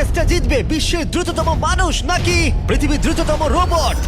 রেসটা জিতবে বিশ্বের দ্রুততম মানুষ নাকি পৃথিবীর দ্রুততম রোবট?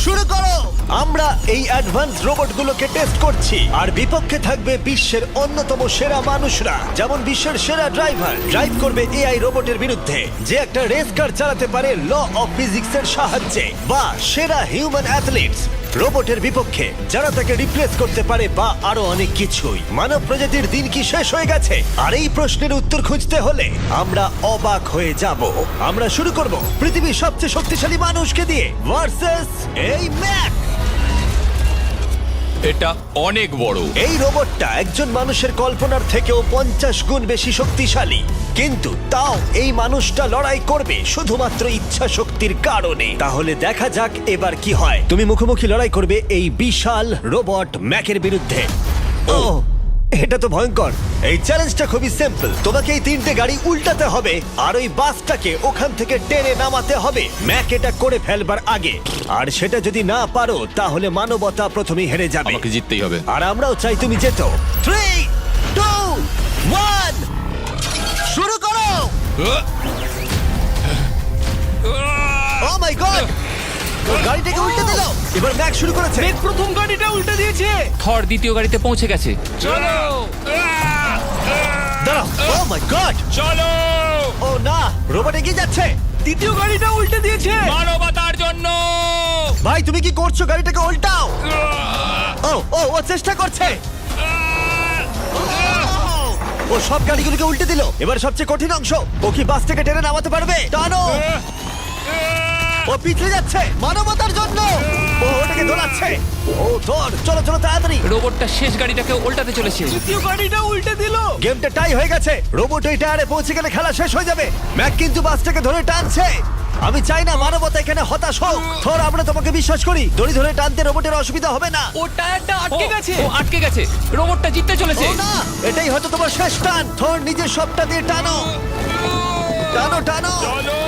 শুরু করো। আমরা এই অ্যাডভান্স রোবটগুলোকে টেস্ট করছি আর বিপক্ষে থাকবে বিশ্বের অন্যতম সেরা মানুষরা, যেমন বিশ্বের সেরা ড্রাইভার ড্রাইভ করবে এআই রোবটের বিরুদ্ধে যে একটা রেস কার চালাতে পারে ল অফ ফিজিক্সের সাহায্যে, বা সেরা হিউম্যান অ্যাথলিটস রোবটের বিপক্ষে যারা তাকে রিপ্লেস করতে পারে, বা আরো অনেক কিছুই। মানব প্রজাতির দিন কি শেষ হয়ে গেছে? আর এই প্রশ্নের উত্তর খুঁজতে হলে আমরা অবাক হয়ে যাব। আমরা শুরু করব পৃথিবীর সবচেয়ে শক্তিশালী মানুষকে দিয়ে ভার্সেস এই ম্যাক। এটা অনেক বড়। এই রোবটটা একজন মানুষের কল্পনার থেকেও 50 গুণ বেশি শক্তিশালী, কিন্তু তাও এই মানুষটা লড়াই করবে শুধুমাত্র ইচ্ছা শক্তির কারণে। তাহলে দেখা যাক এবার কি হয়। তুমি মুখোমুখি লড়াই করবে এই বিশাল রোবট ম্যাকের বিরুদ্ধে। ও, এটা তো ভয়ঙ্কর। এই চ্যালেঞ্জটা খুবই সিম্পল। তোমাকে এই 3টে গাড়ি উল্টাতে হবে আর ওই বাসটাকে ওখান থেকে টেনে নামাতে হবে ম্যাক এটা করে ফেলবার আগে। আর সেটা যদি না পারো তাহলে মানবতা প্রথমেই হেরে যাবে। আমাকে জিততেই হবে। আর আমরাও চাই তুমি যেতো। 3, 2, 1 শুরু করো। ও মাই গড, গাড়িটাকে উল্টে দিল। এবার ম্যাক শুরু করেছে। প্রথম গাড়িটা উল্টে দিয়েছে। থর দ্বিতীয় গাড়িতে পৌঁছে গেছে। চলো দাঁড়াও। ও মাই গড, চলো। ও না, রোবট এগিয়ে যাচ্ছে। দ্বিতীয় গাড়িটা উল্টে দিয়েছে। মানবতার জন্য। ভাই তুমি কি করছো? গাড়িটাকে উল্টাও। ও ও ও চেষ্টা করছে। ও সব গাড়িগুলোকে উল্টে দিল। এবার সবচেয়ে কঠিন অংশ, ও কি বাস থেকে টেনে নামাতে পারবে? টানো। ও পিছলে যাচ্ছে মানবতার জন্য। ও ওটাকে দোলাচ্ছে। ও ধর, চলো চলো তাড়াতাড়ি। রোবটটা শেষ গাড়িটাকে উল্টাতে চলেছে। দ্বিতীয় গাড়িটা উল্টে দিল। গেমটা টাই হয়ে গেছে। রোবট ওই টায়ারে পৌঁছে গেলে খেলা শেষ হয়ে যাবে। ম্যাক কিন্তু বাসটাকে ধরে টানছে। আমি চাই না মানবতা এখানে হতাশ হোক। থর, আমরা তোমাকে বিশ্বাস করি। দড়ি ধরে টানতে রোবটের অসুবিধা হবে না। ও টায়ারটা আটকে গেছে। ও আটকে গেছে। রোবটটা জিততে চলেছে। ও না, এটাই হয়তো তোমার শেষ টান। থর, নিজের সবটা দিয়ে টানো। টানো টানো। চলো।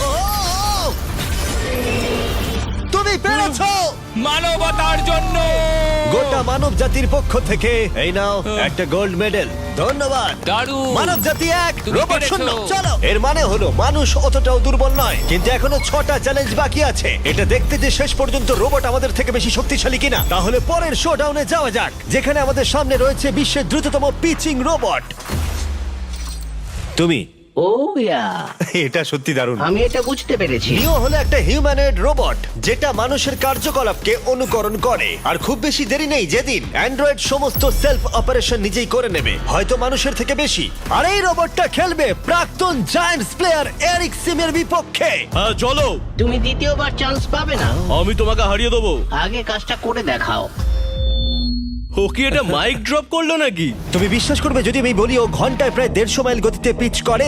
ও, ও। তুমি পেরেছো। মানবতার জন্য। গোটা মানব জাতির পক্ষ থেকে এই নাও একটা গোল্ড মেডেল। ধন্যবাদ। দারুণ। মানব জাতি এক, তুমি রোবট পেরেছো। শূন্য। চলো। এর মানে হলো মানুষ অতটাও দুর্বল নয়, কিন্তু এখনো 6টা চ্যালেঞ্জ বাকি আছে। এটা দেখতে যে শেষ পর্যন্ত রোবট আমাদের থেকে বেশি শক্তিশালী কিনা। তাহলে পরের শোডাউনে যাওয়া যাক, যেখানে আমাদের সামনে রয়েছে বিশ্বের দ্রুততম পিচিং রোবট। তুমি ও ইয়া, এটা সত্যি দারুণ। আমি এটা বুঝতে পেরেছি। নিও হলো একটা হিউম্যানয়েড রোবট যেটা মানুষের কার্যকলাপকে অনুকরণ করে। আর খুব বেশি দেরি নেই যেদিন অ্যান্ড্রয়েড সমস্ত সেলফ অপারেশন নিজেই করে নেবে, হয়তো মানুষের থেকে বেশি। আর এই রোবটটা খেলবে প্রাক্তন জায়ান্টস প্লেয়ার এরিক সিমের বিপক্ষে। হ্যাঁ চলো, তুমি দ্বিতীয়বার চান্স পাবে না। আমি তোমাকে হারিয়ে দেবো। আগে কাজটা করে দেখাও। ও কি এটা মাইক ড্রপ করলো নাকি? তুমি বিশ্বাস করবে যদি আমি বলি ও ঘন্টায় প্রায় 150 মাইল গতিতে পিচ করে?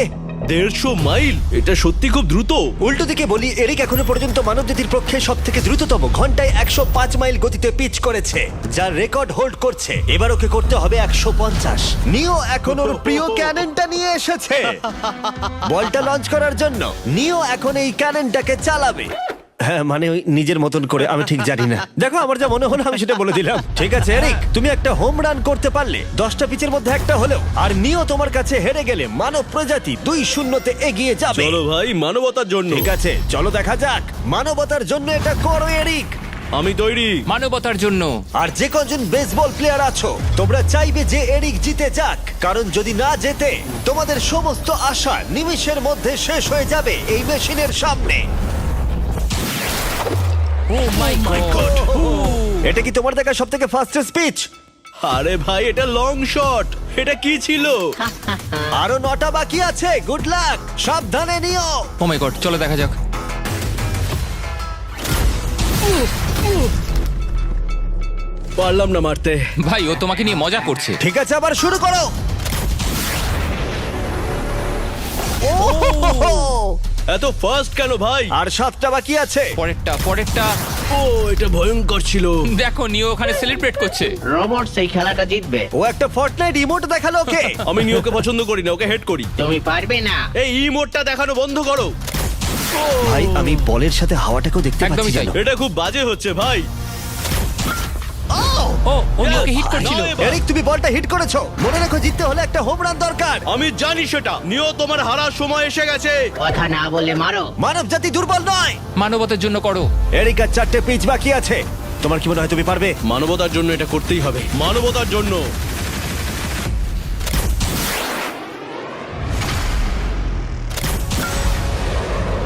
150 মাইল? এটা সত্যি খুব দ্রুত। উল্টো দিকে বলি, এরিক এখনো পর্যন্ত মানবজাতির পক্ষে সব থেকে দ্রুততম ঘন্টায় 105 মাইল গতিতে পিচ করেছে, যার রেকর্ড হোল্ড করছে। এবার ওকে করতে হবে 150। নিও এখন ওর প্রিয় ক্যাননটা নিয়ে এসেছে বলটা লঞ্চ করার জন্য। নিও এখন এই ক্যাননটাকে চালাবে। হ্যাঁ, মানে ওই নিজের মতন করে, আমি ঠিক জানি না। দেখো, আমার যা মনে হলো আমি সেটা বলে দিলাম। ঠিক আছে এরিক, তুমি একটা হোম রান করতে পারলে 10টা পিচের মধ্যে একটা হলেও, আর নিও তোমার কাছে হেরে গেলে মানব প্রজাতি 2-0 এগিয়ে যাবে। চলো ভাই, মানবতার জন্য। ঠিক আছে, চলো দেখা যাক। মানবতার জন্য এটা করো এরিক। আমি তৈরি। মানবতার জন্য। আর যে কজন বেসবল প্লেয়ার আছো, তোমরা চাইবে যে এরিক জিতে যাক, কারণ যদি না জেতে তোমাদের সমস্ত আশা নিমেষের মধ্যে শেষ হয়ে যাবে এই মেশিনের সামনে। ও মাই গড। এটা কি তোমার দেখা সব থেকে ফাস্টেস্ট পিচ? আরে ভাই, এটা লং শট। এটা কি ছিল? আরো 9টা বাকি আছে। গুড লাক, সাবধানে নিও। ও মাই গড, চলো দেখা যাক। পারলাম না মারতে। ভাই, ও তোমাকে নিয়ে মজা করছে। ঠিক আছে, আবার শুরু করো। এত ফাস্ট কেন ভাই? আর 7টা বাকি আছে। পরেরটা। ও, এটা ভয়ঙ্কর ছিল। দেখো, নিও ওখানে সেলিব্রেট করছে। রোবট সেই খেলাটা জিতবে। ও একটা ফর্টনাইট ইমোট দেখালো ওকে। আমি নিয়োকে পছন্দ করি না, ওকে হেড করি। তুমি পারবে না। এই ইমোটটা দেখানো বন্ধ করো। ভাই, আমি বলের সাথে হাওয়াটাকেও দেখতে একদমই পাচ্ছি তাই। জানো? এটা খুব বাজে হচ্ছে ভাই। ও নিওকে হিট করছিল। নাও এবার। এরিক, তুমি বলটা হিট করেছো। মনে রেখো, জিততে হলে একটা হোম রান দরকার। আমি জানি সেটা। নিও, তোমার হারার সময় এসে গেছে। কথা না বলে মারো। মানব জাতি দুর্বল নয়। মানবতার জন্য করো। এরিক, আর 4টে পিচ বাকি আছে। তোমার কি মনে হয় তুমি পারবে? মানবতার জন্য এটা করতেই হবে। মানবতার জন্য।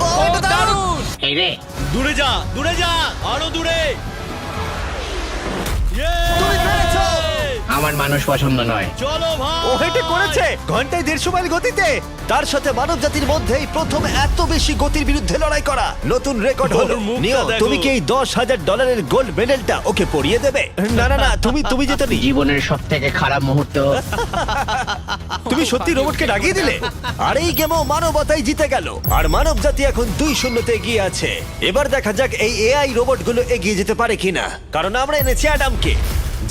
ও, এটা দারুণ। দারুণ। এই রে, দূরে যা, দূরে যা, আরো দূরে। তুমি পেরেছো। আমার মানুষ পছন্দ নয়। চলো ভাই। ও হেটে করেছে ঘন্টায় 150 মাইল গতিতে। তার সাথে মানব জাতির মধ্যেই প্রথম এত বেশি গতির বিরুদ্ধে লড়াই করা নতুন রেকর্ড হলো। ওর মুখটা নিও, দেখো। তুমি কি এই $10,000 গোল্ড মেডেলটা ওকে পরিয়ে দেবে? না না না, তুমি যেতে নি। জীবনের সব থেকে খারাপ মুহূর্ত। তুমি সত্যি রোবটকে ডাকিয়ে দিলে। আর এই গেমও মানবতাই জিতে গেল। আর মানব জাতি এখন 2-0 এগিয়ে আছে। এবার দেখা যাক এই এআই রোবটগুলো এগিয়ে যেতে পারে কিনা, কারণ আমরা এনেছি অ্যাডামকে,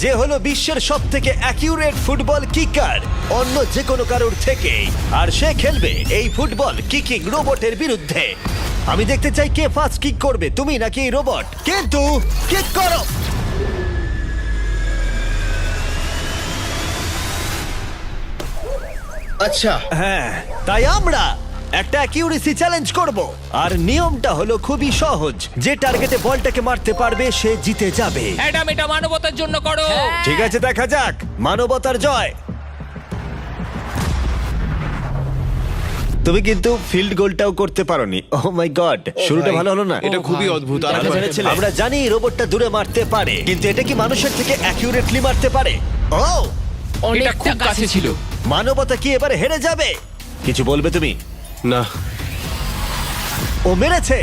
যে হলো বিশ্বের সব থেকে অ্যাকিউরেট ফুটবল কিকার অন্য যে কোনো কারোর থেকে। আর সে খেলবে এই ফুটবল কিকিং রোবটের বিরুদ্ধে। আমি দেখতে চাই কে ফার্স্ট কিক করবে, তুমি নাকি এই রোবট। কিন্তু কিক করো। আচ্ছা, হ্যাঁ, তাই আমরা একটা অ্যাকিউরেসি চ্যালেঞ্জ করব। আর নিয়মটা হলো খুবই সহজ, যে টার্গেটে বলটাকে মারতে পারবে সে জিতে যাবে। অ্যাডাম, এটা মানবতার জন্য করো। ঠিক আছে, দেখা যাক মানবতার জয়। তুমি কিন্তু ফিল্ড গোলটাও করতে পারোনি। ও মাই গড, শুরুটা ভালো হলো না। এটা খুবই অদ্ভুত। আর আমরা ভেবেছিলাম- আমরা জানি রোবটটা দূরে মারতে পারে, কিন্তু এটা কি মানুষের থেকে অ্যাকিউরেটলি মারতে পারে? ও, এটা খুব কাছে ছিল। মানবতা কি এবারে হেরে যাবে? কিছু বলবে তুমি? না, ও মেরেছে।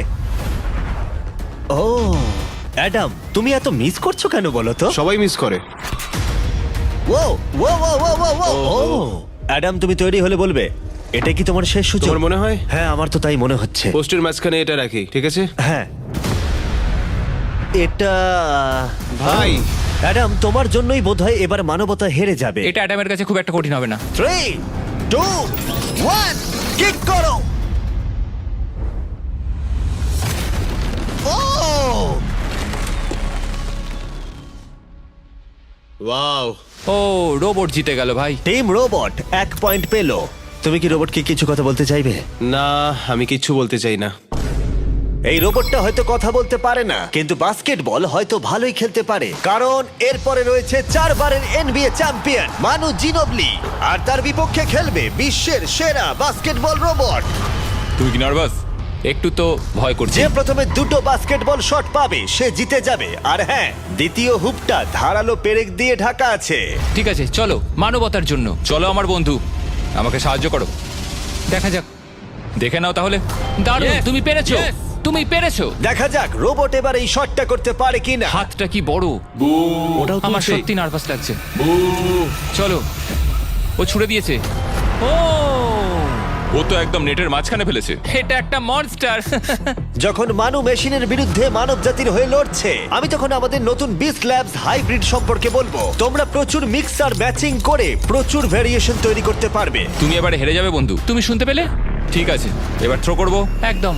ও অ্যাডাম, তুমি এত মিস করছো কেন বলো তো? সবাই মিস করে। ও ও ও ও ও ও ও অ্যাডাম, তুমি তৈরি হলে বলবে। এটা কি তোমার শেষ সূচক? তোমার মনে হয়? হ্যাঁ, আমার তো তাই মনে হচ্ছে। পোস্টের মাঝখানে এটা রাখি, ঠিক আছে? হ্যাঁ, এটা ভাই। অ্যাডাম, তোমার জন্যই বোধহয় এবার মানবতা হেরে যাবে। এটা অ্যাডামের কাছে খুব একটা কঠিন হবে না। 3, 2, 1, কিক করো। ও, ওয়াও। ও, রোবট জিতে গেল ভাই। টিম রোবট 1 পয়েন্ট পেলো। তুমি কি রোবটকে কিছু কথা বলতে চাইবে? না, আমি কিচ্ছু বলতে চাই না। এই রোবটটা হয়তো কথা বলতে পারে না, কিন্তু বাস্কেটবল হয়তো ভালোই খেলতে পারে, কারণ এরপরে রয়েছে 4 বারের NBA চ্যাম্পিয়ন মানু জিনোবলি। আর তার বিপক্ষে খেলবে বিশ্বের সেরা বাস্কেটবল রোবট, তুমি কি নার্ভাস? একটু তো ভয় করছে। যে প্রথমে 2টো বাস্কেটবল শট পাবে সে জিতে যাবে। আর হ্যাঁ, দ্বিতীয় হুপটা ধারালো পেরেক দিয়ে ঢাকা আছে। ঠিক আছে, চলো মানবতার জন্য। চলো আমার বন্ধু, আমাকে সাহায্য করো। দেখা যাক, দেখে নাও তাহলে। দারুণ, তুমি পেরেছো। তুমি পেরেছো। দেখা যাক রোবট এবার এই শটটা করতে পারে কিনা। হাতটা কি বড়। ওটাও আমার তুলছে। সত্যি নার্ভাস লাগছে। চলো, ও ছুড়ে দিয়েছে। ও তো একদম নেটের মাঝখানে ফেলেছে। এটা একটা মনস্টার। যখন মানু মেশিনের বিরুদ্ধে মানব জাতির হয়ে লড়ছে, আমি তখন আমাদের নতুন বিস্ট ল্যাবস হাইব্রিড সম্পর্কে বলবো। তোমরা প্রচুর মিক্সার ম্যাচিং করে প্রচুর ভেরিয়েশন তৈরি করতে পারবে। তুমি এবারে হেরে যাবে বন্ধু। তুমি শুনতে পেলে? ঠিক আছে, এবার থ্রো করবো। একদম।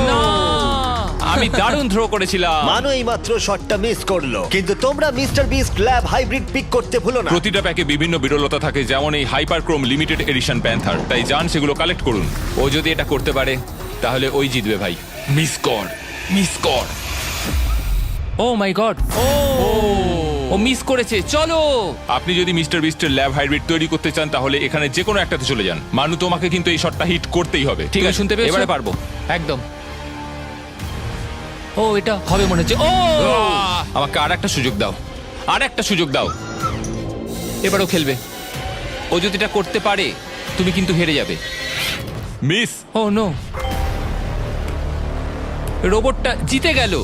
না! আমি দারুণ থ্রো করেছিলাম। মানু এইমাত্র শটটা মিস করলো, কিন্তু তোমরা mister beast lab hybrid pick করতে ভুলো না। প্রতিটা প্যাকে বিভিন্ন বিরলতা থাকে, যেমন এই হাইপারক্রোম লিমিটেড এডিশন প্যান্থার। তাই যান সেগুলো কালেক্ট করুন। ও যদি এটা করতে পারে তাহলে ওই জিতবে ভাই। মিস কর, মিস কর। ও মাই গড, ও মিস করেছে। চলো, আপনি যদি মিস্টার বিস্টের ল্যাব হাইব্রিড তৈরি করতে চান তাহলে এখানে যে কোনো একটাতে চলে যান। মানু, তোমাকে কিন্তু এই শটটা হিট করতেই হবে। ঠিক আছে, শুনতে পেয়েছো? এবারে পারবো। একদম। ও, এটা হবে মনে হচ্ছে। ও, আমাকে আর একটা সুযোগ দাও, আর একটা সুযোগ দাও। এবারও খেলবে। ও যদি এটা করতে পারে তুমি কিন্তু হেরে যাবে। মিস। ও নো, রোবটটা জিতে গেল।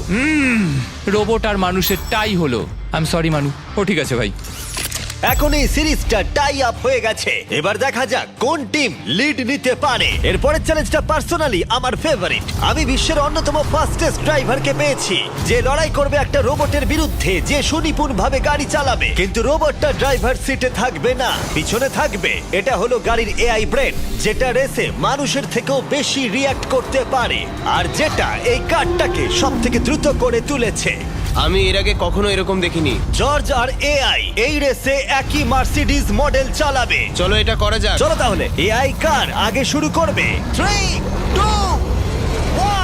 রোবট আর মানুষের টাই হলো। আই এম সরি মানু। ও ঠিক আছে ভাই। এখন এই সিরিজটা টাই আপ হয়ে গেছে। এবার দেখা যাক কোন টিম লিড নিতে পারে। এরপরের চ্যালেঞ্জটা পার্সোনালি আমার ফেভারিট। আমি বিশ্বের অন্যতম ফাস্টেস্ট ড্রাইভারকে পেয়েছি, যে লড়াই করবে একটা রোবটের বিরুদ্ধে যে সুনিপুণ ভাবে গাড়ি চালাবে। কিন্তু রোবটটা ড্রাইভার সিটে থাকবে না, পিছনে থাকবে। এটা হলো গাড়ির এআই ব্রেন, যেটা রেসে মানুষের থেকেও বেশি রিয়্যাক্ট করতে পারে, আর যেটা এই কারটাকে সব থেকে দ্রুত করে তুলেছে। আমি এর আগে কখনো এরকম দেখিনি। জর্জ আর এআই এই রেসে একই মার্সিডিজ মডেল চালাবে। চলো এটা করা যাক। চলো তাহলে এআই কার আগে শুরু করবে। 3, 2,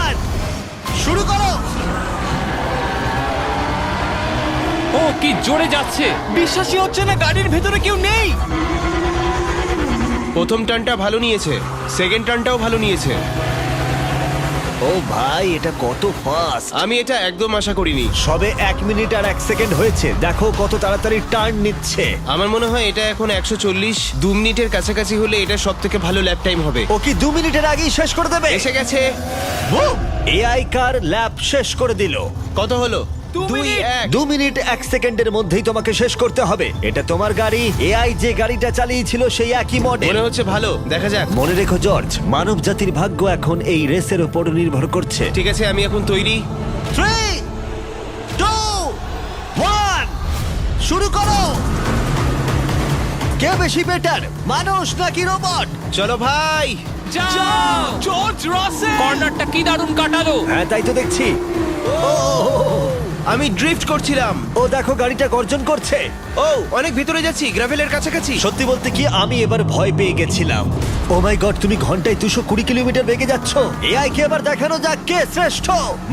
1 শুরু করো। ও কি জোরে যাচ্ছে! বিশ্বাসই হচ্ছে না গাড়ির ভেতরে কেউ নেই। প্রথম টার্নটা ভালো নিয়েছে, সেকেন্ড টার্নটাও ভালো নিয়েছে। ও ভাই, এটা কত ফাস্ট! আমি এটা একদম আশা করিনি। সবে 1 মিনিট আর 1 সেকেন্ড হয়েছে, দেখো কত তাড়াতাড়ি টার্ন নিচ্ছে। আমার মনে হয় এটা এখন 140, 2 মিনিটের কাছাকাছি হলে এটা সব থেকে ভালো ল্যাপ টাইম হবে। ও কি 2 মিনিটের আগেই শেষ করে দেবে? এসে গেছে। এআই কার ল্যাব শেষ করে দিল। কত হলো? 2 মিনিট। 2 মিনিট 1 সেকেন্ডের মধ্যেই তোমাকে শেষ করতে হবে। এটা তোমার গাড়ি। এআই যে গাড়িটা চালিয়েছিল সেই একই মডেল। মনে হচ্ছে ভালো, দেখা যাক। মনে রেখো জর্জ, মানব জাতির ভাগ্য এখন এই রেসের উপর নির্ভর করছে। ঠিক আছে, আমি এখন তৈরি। 3, 2, 1 শুরু করো। কে বেশি বেটার, মানুষ নাকি রোবট? চলো ভাই। যাও! জর্জ রাসেল। কর্নারটা কি দারুণ কাটালো! হ্যাঁ, তাই তো দেখছি। আমি ড্রিফট করছিলাম। ও দেখো, গাড়িটা গর্জন করছে। ও অনেক ভিতরে যাচ্ছি, গ্রাভেলের কাছাকাছি। সত্যি বলতে কি, আমি এবার ভয় পেয়ে গেছিলাম। ও মাই গড, তুমি ঘন্টায় 220 কিলোমিটার বেগে যাচ্ছ। এআই কে এবার দেখানো যাক কে শ্রেষ্ঠ।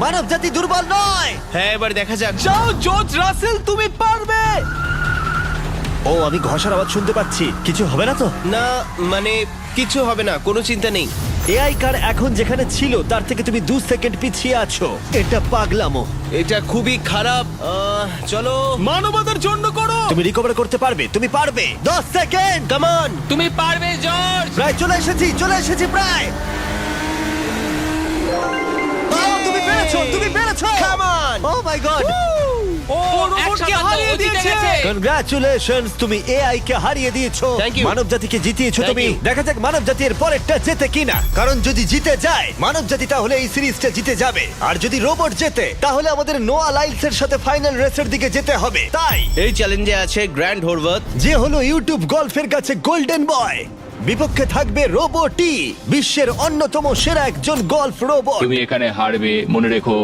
মানব জাতি দুর্বল নয়। হ্যাঁ, এবার দেখা যাক। যাও জর্জ রাসেল, তুমি পারবে। ও, আমি ঘষার আওয়াজ শুনতে পাচ্ছি। কিছু হবে না তো? না, মানে কিছু হবে না, কোনো চিন্তা নেই। এআই কার এখন যেখানে ছিল তার থেকে তুমি 2 সেকেন্ড পিছিয়ে আছো। এটা পাগলামো। এটা খুবই খারাপ। চলো। মানবতার জন্য করো। তুমি রিকভার করতে পারবে, তুমি পারবে। 10 সেকেন্ড, কাম অন। তুমি পারবে জর্জ! প্রায় চলে এসেছি প্রায়। ও, তুমি পেরেছো, তুমি পেরেছো। Come on! Oh my god, ও রোবটকে হারিয়ে দিয়েছে। কনগ্রাচুলেশনস, তুমি এআই কে হারিয়ে দিয়েছো। Thank you. মানব জাতিকে জিতিয়েছো Thank তুমি। you. দেখা যাক মানব জাতির পরেরটা জেতে কিনা। কারণ যদি জিতে যায় মানব জাতি, তাহলে এই সিরিজটা জিতে যাবে। আর যদি রোবট জেতে, তাহলে আমাদের নোয়া লাইলসের সাথে ফাইনাল রেসের দিকে যেতে হবে। তাই এই চ্যালেঞ্জে আছে গ্র্যান্ড হোরভাত। যে হলো ইউটিউব গল্ফের কাছে গোল্ডেন বয়, বিপক্ষে থাকবে রোবটি, বিশ্বের অন্যতম সেরা একজন গল্ফ রোবট। তুমি এখানে হারবে, মনে রেখো।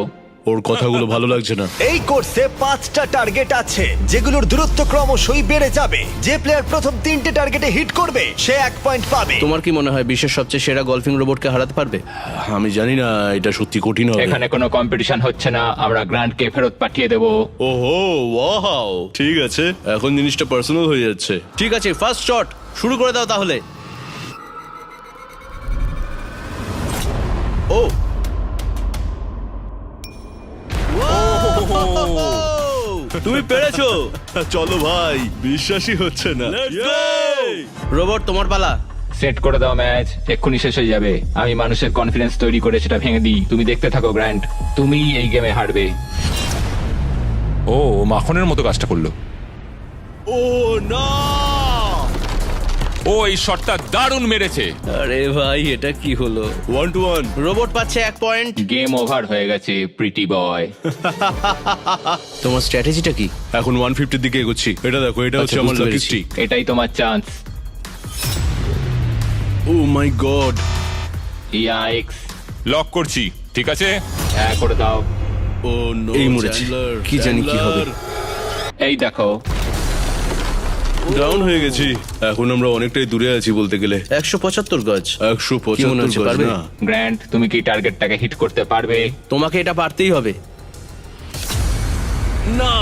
ওর কথাগুলো ভালো লাগছে না। এই কোর্সে 5টা টার্গেট আছে, যেগুলোর দূরত্ব ক্রমশই বেড়ে যাবে। যে প্লেয়ার প্রথম 3টে টার্গেটে হিট করবে সে 1 পয়েন্ট পাবে। তোমার কি মনে হয় বিশ্বের সবচেয়ে সেরা গলফিং রোবটকে হারাতে পারবে? আমি জানি না, এটা সত্যি কঠিন হবে। এখানে কোনো কম্পিটিশন হচ্ছে না, আমরা গ্র্যান্ডকে ফেরত পাঠিয়ে দেবো। ওহো, ওয়াও, ঠিক আছে, এখন জিনিসটা পার্সোনাল হয়ে যাচ্ছে। ঠিক আছে, ফার্স্ট শট শুরু করে দাও তাহলে। ও তুমি পেরেছো। চলো ভাই, বিশ্বাসই হচ্ছে না। রোবট তোমার পালা। সেট করে দাও ম্যাচ, এক্ষুনি শেষ হয়ে যাবে। আমি মানুষের কনফিডেন্স তৈরি করে সেটা ভেঙে দিই। তুমি দেখতে থাকো গ্র্যান্ড, তুমি এই গেমে হারবে। ও মাখনের মতো কাজটা করলো। ও না, ও এই শটটা দারুণ মেরেছে। আরে ভাই, এটা কি হলো? 1-1। রোবট পাচ্ছে 1 পয়েন্ট। গেম ওভার হয়ে গেছে প্রিটি বয়। তোমার স্ট্র্যাটেজিটা কি? এখন 150 দিকে এগোচ্ছি। এটা দেখো, এটা হচ্ছে আচ্ছা, আমার বুঝতে লাকি পেরেছি। স্ট্রিক। এটাই তোমার chance. O my god, yikes, lock করছি। ঠিক আছে, হ্যাঁ করে দাও। ও নো, এই মরেছি। কি জানি কি হবে। এই দেখো, ডাউন হয়ে গেছি। এখন আমরা অনেকটাই দূরে আছি বলতে গেলে। 175 গজ। কি মনে 175 হচ্ছে, গজ পারবে? না। গ্র্যান্ড তুমি কি টার্গেটটাকে হিট করতে পারবে? তোমাকে এটা পারতেই হবে। না,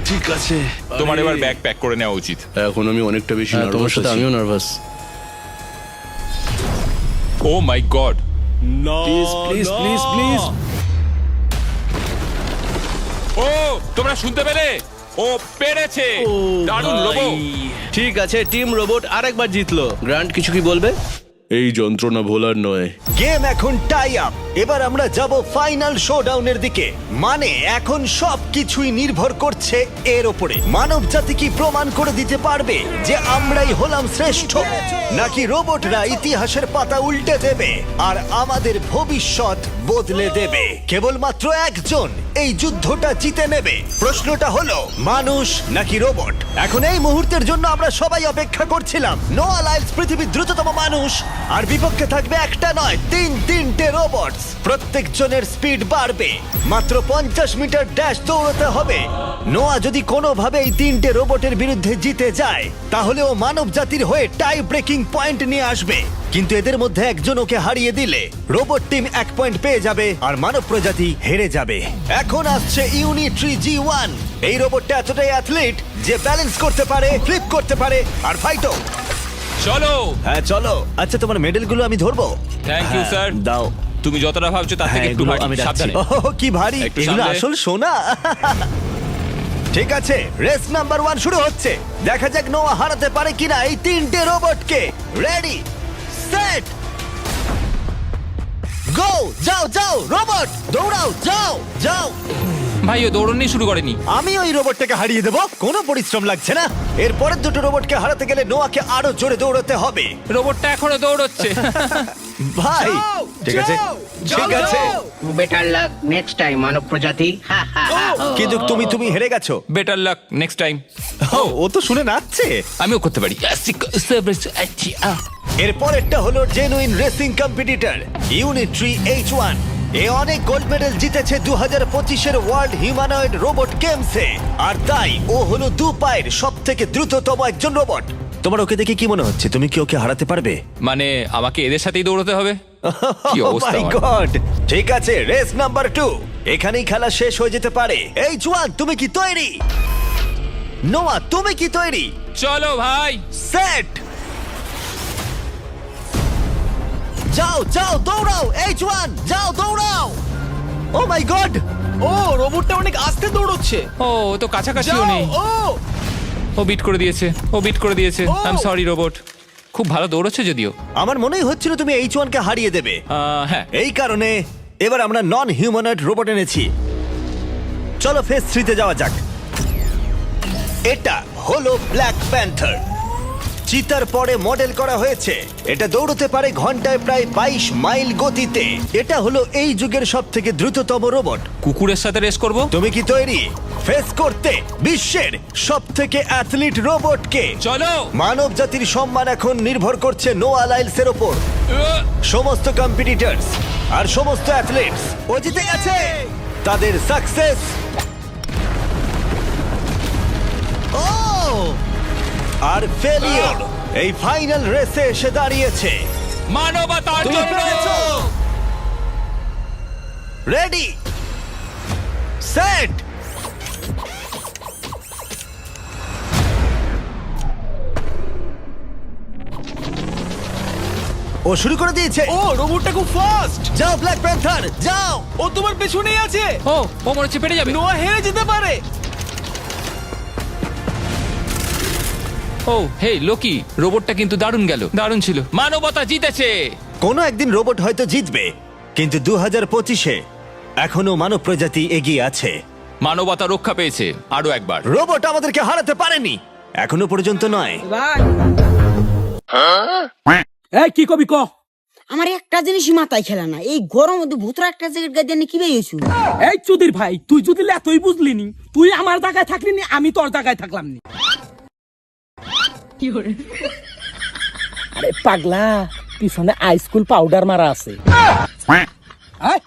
ঠিক আছে। তোমার আরে, এবার ব্যাগ প্যাক করে নেওয়া উচিত। এখন আমি অনেকটা বেশি হ্যাঁ, তোমার নার্ভাস সাথে আছি। আমিও নার্ভাস। ও মাই গড, না, প্লিজ প্লিজ না। Please please. ও তোমরা শুনতে পেলে? ও পেরেছে। দারুণ লোবো। ঠিক আছে, টিম রোবট আরেকবার জিতলো। গ্র্যান্ড কিছু কি বলবে? এই যন্ত্রণা ভোলার নয়। গেম এখন টাই আপ। এবার আমরা যাব ফাইনাল শোডাউনের দিকে। মানে এখন সবকিছুই নির্ভর করছে এর ওপরে। মানব জাতি কি প্রমাণ করে দিতে পারবে যে আমরাই হলাম শ্রেষ্ঠ, নাকি রোবটরা ইতিহাসের পাতা উল্টে দেবে আর আমাদের ভবিষ্যৎ বদলে দেবে? কেবলমাত্র একজন এই যুদ্ধটা জিতে নেবে। প্রশ্নটা হলো মানুষ নাকি রোবট? এখন এই মুহূর্তের জন্য আমরা সবাই অপেক্ষা করছিলাম। নোয়া লাইলস পৃথিবীর দ্রুততম মানুষ, আর বিপক্ষে থাকবে একটা নয় তিনটে রোবটস। প্রত্যেকজনের স্পিড বাড়বে। মাত্র 50 মিটার ড্যাশ দৌড়াতে হবে। নোয়া যদি কোনোভাবে এই তিনটে রোবটের বিরুদ্ধে জিতে যায়, তাহলে ও মানব জাতির হয়ে টাই ব্রেকিং পয়েন্ট নিয়ে আসবে। কিন্তু এদের মধ্যে একজন ওকে হারিয়ে দিলে রোবট টিম 1 পয়েন্ট পেয়ে যাবে আর মানব প্রজাতি হেরে যাবে। এখন আসছে ইউনিট্রি G1। এই রোবটটা এতটাই অ্যাথলিট যে ব্যালেন্স করতে পারে, ফ্লিপ করতে পারে আর ফাইটও। চলো। হ্যাঁ চলো। আচ্ছা, তোমার মেডেলগুলো আমি ধরবো? Thank you, হ্যাঁ, sir. দাও। তুমি যতটা ভাবছো তার থেকে হ্যাঁ, একটু এগুলো ভারী। আমি রাখছি। সাবধানে। ওহ, কি ভারী! একটু এগুলো সামলে। আসল সোনা। ঠিক আছে, রেস নাম্বার 1 শুরু হচ্ছে। দেখা যাক নোয়া হারাতে পারে কিনা এই তিনটে রোবটকে। রেডি, সেট, গো! যাও যাও রোবট, দৌড়াও, যাও যাও। ভাই ও দৌড়নি শুরু করেনি। আমি ওই রোবটটাকে হারিয়ে দেবো, কোনো পরিশ্রম লাগছে না। এরপরের দুটো রোবটকে হারাতে গেলে নোয়াকে আরো জোরে দৌড়াতে হবে। রোবটটা এখনো দৌড়চ্ছে। ভাই যাও, ঠিক আছে, যাও, ঠিক যাও, আছে, যাও। বেটার লাক নেক্সট টাইম মানব প্রজাতি। হা, হা, হা। কিন্তু তুমি হেরে গেছো। Better luck next time. ও তো শুনে নাচছে। আমিও করতে পারি। এরপরেরটা হলো genuine racing competitor Unitree H1। এ অনেক গোল্ড মেডেল জিতেছে 2025-এর ওয়ার্ল্ড হিউম্যানয়েড রোবট গেমসে, আর তাই ও হলো 2 পায়ের সব থেকে দ্রুততম একজন রোবট। তোমার ওকে দেখে কি মনে হচ্ছে? তুমি কি ওকে হারাতে পারবে? মানে আমাকে এদের সাথেই দৌড়তে হবে? কি Oh অবস্থা my আমার। God! ঠিক আছে, রেস নাম্বার 2। এখানেই খেলা শেষ হয়ে যেতে পারে। H1, তুমি কি তৈরি? নোয়া, তুমি কি তৈরি? চলো ভাই। সেট, যাও যাও দৌড়াও। H1, যাও দৌড়াও। ও মাই গড! ও রোবটটা অনেক আস্তে দৌড়চ্ছে। ও ও তো কাছাকাছিও যাও, নেই। ও বিট করে দিয়েছে, ও বিট করে দিয়েছে। ও। I am sorry robot. খুব ভালো দৌড়চ্ছে যদিও। আমার মনেই হচ্ছিল তুমি H1 কে হারিয়ে দেবে। হ্যাঁ। এই কারণে এবার আমরা নন হিউম্যানয়েড রোবট এনেছি। চলো ফেজ 3 তে যাওয়া যাক। এটা হলো ব্ল্যাক প্যান্থার। চিতার পরে মডেল করা হয়েছে। এটা দৌড়তে পারে ঘন্টায় প্রায় 22 মাইল গতিতে। এটা হলো এই যুগের সবথেকে দ্রুততম রোবট। কুকুরের সাথে রেস করব। তুমি কি তৈরি ফেস করতে বিশ্বের সবথেকে অ্যাথলিট রোবটকে? চলো। মানব জাতির সম্মান এখন নির্ভর করছে নোয়া লাইলসের ওপর। সমস্ত কম্পিটিটরস আর সমস্ত অ্যাথলিটস ও জিতে গেছে। তাদের সাকসেস ও আর ফেলিওর এই ফাইনাল রেসে এসে দাঁড়িয়েছে। মানবতার জন্য। রেডি, সেট, ও শুরু করে দিয়েছে। ও রোবটটা খুব ফাস্ট। যাও ব্ল্যাক প্যান্থার, যাও। ও তোমার পেছনেই আছে। ও ও মনে হচ্ছে পেরে যাবে। নোয়া হেরে যেতে পারে। ও হে লোকি, রোবটটা কিন্তু দারুণ গেল, দারুণ ছিল। মানবতা জিতেছে। কোনো একদিন রোবট হয়তো জিতবে, কিন্তু 2025-এ এখনো মানব প্রজাতি এগিয়ে আছে। মানবতা রক্ষা পেয়েছে আরো একবার। রোবট আমাদেরকে হারাতে পারেনি, এখনো পর্যন্ত নয়। এই কি কবি ক আমার একটা জিনিসই মাথায় খেলা না, এই গরম মধ্যে ভূতরা একটা জ্যাকেট গায়ে দিয়ে কি বেরিয়েছু? এই চুদির ভাই, তুই যদি এতই বুঝলি নি, তুই আমার জায়গায় থাকলি নি, আমি তোর জায়গায় থাকলাম নি। আরে পাগলা, পিছনে আইসকুল পাউডার মারা আছে। আয়।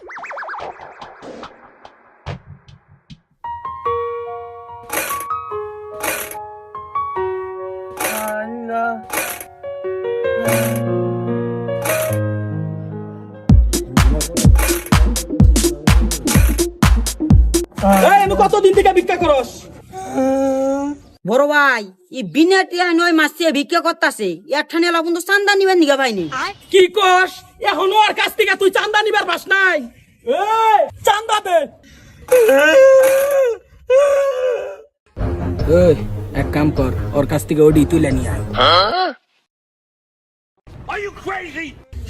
এই, আমি কতদিন থেকে ভিক্ষা করস? বড় ভাই, এই বিনা টিয়া নয় মাসে ভিক্ষা করতাছে, একখানে এলা বন্ধু চান্দা নিবেন নিগা ভাইনি। কি কস? এখনো ওর কাছ থেকে তুই চান্দা নিবার পাস নাই? এই, চান্দা দে। এই, এক কাম কর, ওর কাছ থেকে ওডি তুলে নিয়ে আয়।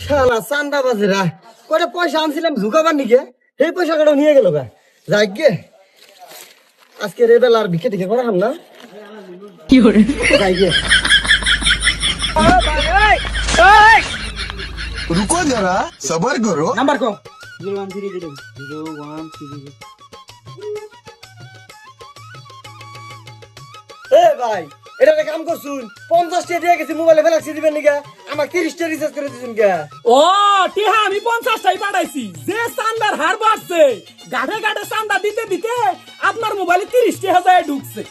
শালা চান্দা বাজেরা কটা পয়সা আনছিলাম ঝুকাবার নিকে সেই পয়সা কটা নিয়ে গেল গা যাই গে আজকে রেবেল আর ভিক্ষে টিকে করা হাম না কি করে যাই গে রুকো যারা সবার করো নাম্বার কো 0130 এ ভাই এটা একটা কাম করছুন 50 টাকা দিয়ে গেছি মোবাইলে ফেলাক্সি দিবেন নিকা আমার 30 টাকা রিচার্জ করে দিছেন কে ও টিহা আমি 50টাই পাঠাইছি যে চান্দার হার বাড়ছে গাড়ে গাড়ে চান্দা দিতে দিতে আপনার মোবাইলে 30 টাকা যায় ঢুকছে